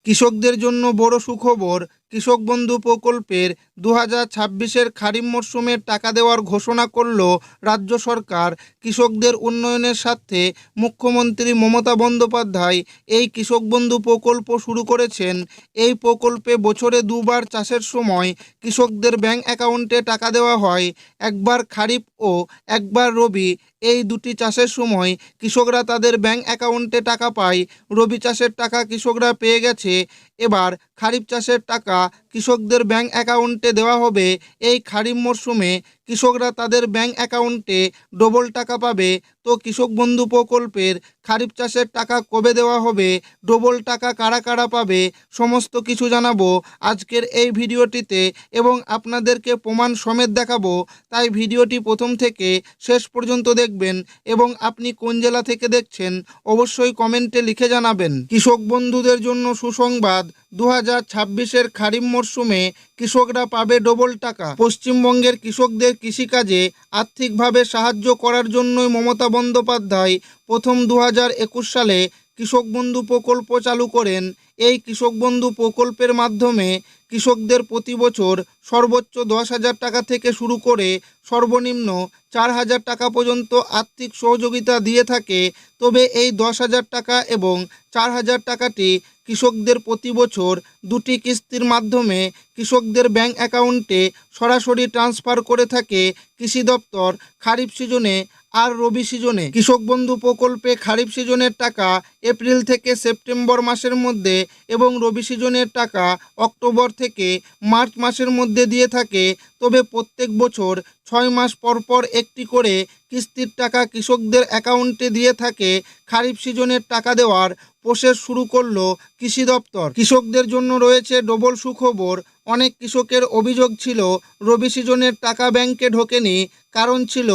কৃষকদের জন্য বড় সুখবর। কৃষক বন্ধু প্রকল্পের 2026-এর খারিফ মরশুমের টাকা দেওয়ার ঘোষণা করল রাজ্য সরকার। কৃষকদের উন্নয়নের স্বার্থে মুখ্যমন্ত্রী মমতা বন্দ্যোপাধ্যায় এই কৃষক বন্ধু প্রকল্প শুরু করেছেন। এই প্রকল্পে বছরে দুবার চাষের সময় কৃষকদের ব্যাংক অ্যাকাউন্টে টাকা দেওয়া হয়। একবার খারিফ ও একবার রবি, এই দুটি চাষের সময় কৃষকরা তাদের ব্যাংক অ্যাকাউন্টে টাকা পায়। রবি চাষের টাকা কৃষকরা পেয়ে গেছে, এবার খারিফ চাষের টাকা কৃষকদের ব্যাংক অ্যাকাউন্টে দেওয়া হবে। এই খারিফ মরশুমে কৃষকরা তাদের ব্যাংক অ্যাকাউন্টে ডবল টাকা পাবে। তো কৃষক বন্ধু প্রকল্পের খারিফ চাষের টাকা কবে দেওয়া হবে, ডবল টাকা কারা কারা পাবে, সমস্ত কিছু জানাবো আজকের এই ভিডিওটিতে এবং আপনাদেরকে প্রমাণ সমেত দেখাবো। তাই ভিডিওটি প্রথম থেকে শেষ পর্যন্ত দেখবেন এবং আপনি কোন জেলা থেকে দেখছেন অবশ্যই কমেন্টে লিখে জানাবেন। কৃষক বন্ধুদের জন্য সুসংবাদ, 2026-এর খারিফ মরশুমে কৃষকরা পাবে ডবল টাকা। পশ্চিমবঙ্গের কৃষকদের কৃষিকাজে আর্থিকভাবে সাহায্য করার জন্যই মমতা বন্দ্যোপাধ্যায় প্রথম 2021 সালে কৃষক বন্ধু প্রকল্প চালু করেন। এই কৃষক বন্ধু প্রকল্পের মাধ্যমে কৃষকদের প্রতি বছর সর্বোচ্চ 10,000 টাকা থেকে শুরু করে সর্বনিম্ন 4,000 টাকা পর্যন্ত আর্থিক সহযোগিতা দিয়ে থাকে। তবে এই 10,000 টাকা এবং 4,000 টাকাটি কৃষকদের প্রতি বছর দুটি কিস্তির মাধ্যমে কৃষকদের ব্যাংক অ্যাকাউন্টে সরাসরি ট্রান্সফার করে থাকে কৃষি দপ্তর। খারিফ সিজনে আর রবি সিজনে কৃষক বন্ধু প্রকল্পে খারিফ সিজনের টাকা এপ্রিল থেকে সেপ্টেম্বর মাসের মধ্যে এবং রবি সিজনের টাকা অক্টোবর থেকে মার্চ মাসের মধ্যে দিয়ে থাকে। তবে প্রত্যেক বছর 6 মাস পর পর একটি করে কিস্তির টাকা কৃষকদের অ্যাকাউন্টে দিয়ে থাকে। খারিফ সিজনের টাকা দেওয়ার প্রসেস শুরু করলো কৃষি দপ্তর। কৃষকদের জন্য রয়েছে ডবল সুখবর। অনেক কৃষকের অভিযোগ ছিল রবি সিজনের টাকা ব্যাংকে ঢোকেনি, কারণ ছিল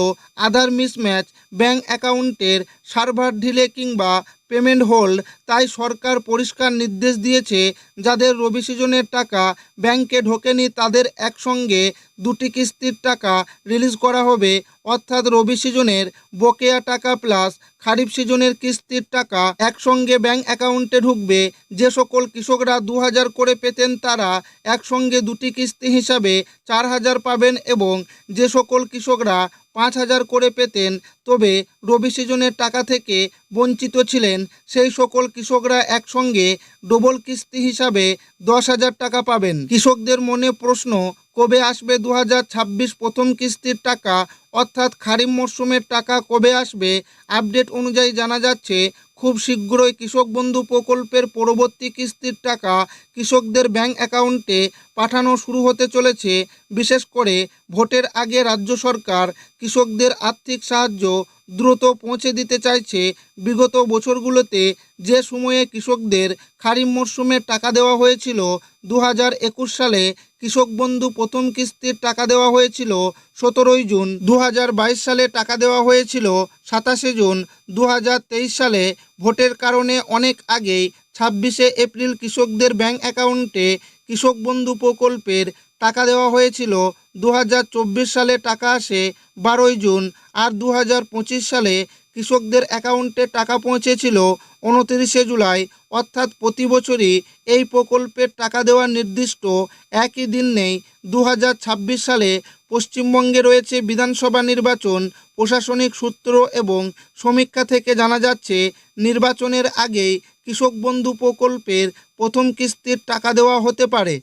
আধার মিসম্যাচ, ব্যাংক অ্যাকাউন্টের সার্ভার ঢিলে কিংবা পেমেন্ট হোল্ড। তাই সরকার পরিষ্কার নির্দেশ দিয়েছে, যাদের রবি সিজনের টাকা ব্যাংকে ঢোকেনি তাদের একসঙ্গে দুটি কিস্তির টাকা রিলিজ করা হবে। অর্থাৎ রবি সিজনের বকেয়া টাকা প্লাস খারিফ সিজনের কিস্তির টাকা একসঙ্গে ব্যাংক অ্যাকাউন্টে ঢুকবে। যে সকল কৃষকরা 2,000 করে পেতেন তারা একসঙ্গে দুটি কিস্তি হিসাবে 4,000 পাবেন এবং যে সকল কৃষকরা 5,000 করে পেতেন তবে রবি সিজনের টাকা থেকে বঞ্চিত ছিলেন সেই সকল কৃষকরা একসঙ্গে ডবল কিস্তি হিসাবে 10,000 টাকা পাবেন। কৃষকদের মনে প্রশ্ন, কবে আসবে 2026 প্রথম কিস্তির টাকা, অর্থাৎ খারিফ মরশুমের টাকা কবে আসবে? আপডেট অনুযায়ী জানা যাচ্ছে খুব শীঘ্রই কৃষক বন্ধু প্রকল্পের পরবর্তী কিস্তির টাকা কৃষকদের ব্যাংক অ্যাকাউন্টে পাঠানো শুরু হতে চলেছে। বিশেষ করে ভোটের আগে রাজ্য সরকার কৃষকদের আর্থিক সাহায্য দ্রুত পৌঁছে দিতে চাইছে। বিগত বছরগুলোতে যে সময়ে কৃষকদের খারিফ মরশুমে টাকা দেওয়া হয়েছিল, 2021 সালে কৃষক বন্ধু প্রথম কিস্তির টাকা দেওয়া হয়েছিল 17 জুন, 2022 সালে টাকা দেওয়া হয়েছিল 27 জুন, 2023 সালে ভোটের কারণে অনেক আগেই 26শে এপ্রিল কৃষকদের ব্যাংক অ্যাকাউন্টে কৃষক বন্ধু প্রকল্পের টাকা দেওয়া হয়েছিল। 2024 সালে টাকা আসে 12 জুন আর 2025 সালে কৃষকদের অ্যাকাউন্টে টাকা পৌঁছেছিল 29শে জুলাই। অর্থাৎ প্রতি বছরই এই প্রকল্পের টাকা দেওয়ার নির্দিষ্ট একই দিন নেই। 2026 সালে পশ্চিমবঙ্গে রয়েছে বিধানসভা নির্বাচন। প্রশাসনিক সূত্র এবং সমীক্ষা থেকে জানা যাচ্ছে নির্বাচনের আগেই কৃষক বন্ধু প্রকল্পের প্রথম কিস্তির টাকা দেওয়া হতে পারে।